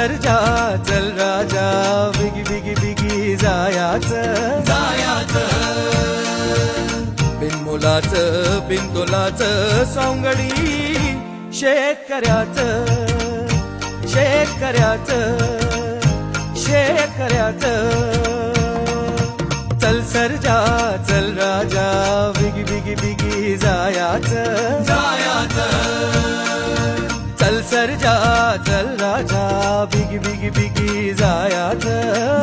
सरजा चल राजा बिगी बिगी बिगी जायाचं बिनमुलाचं बिनतोलाचं सौंगडी शेतकऱ्याचं चल सरजा चल राजा बिगी बिगी बिगी जायाचं चल सरजा चल राजा बिगी बिगी बिगी जायाचं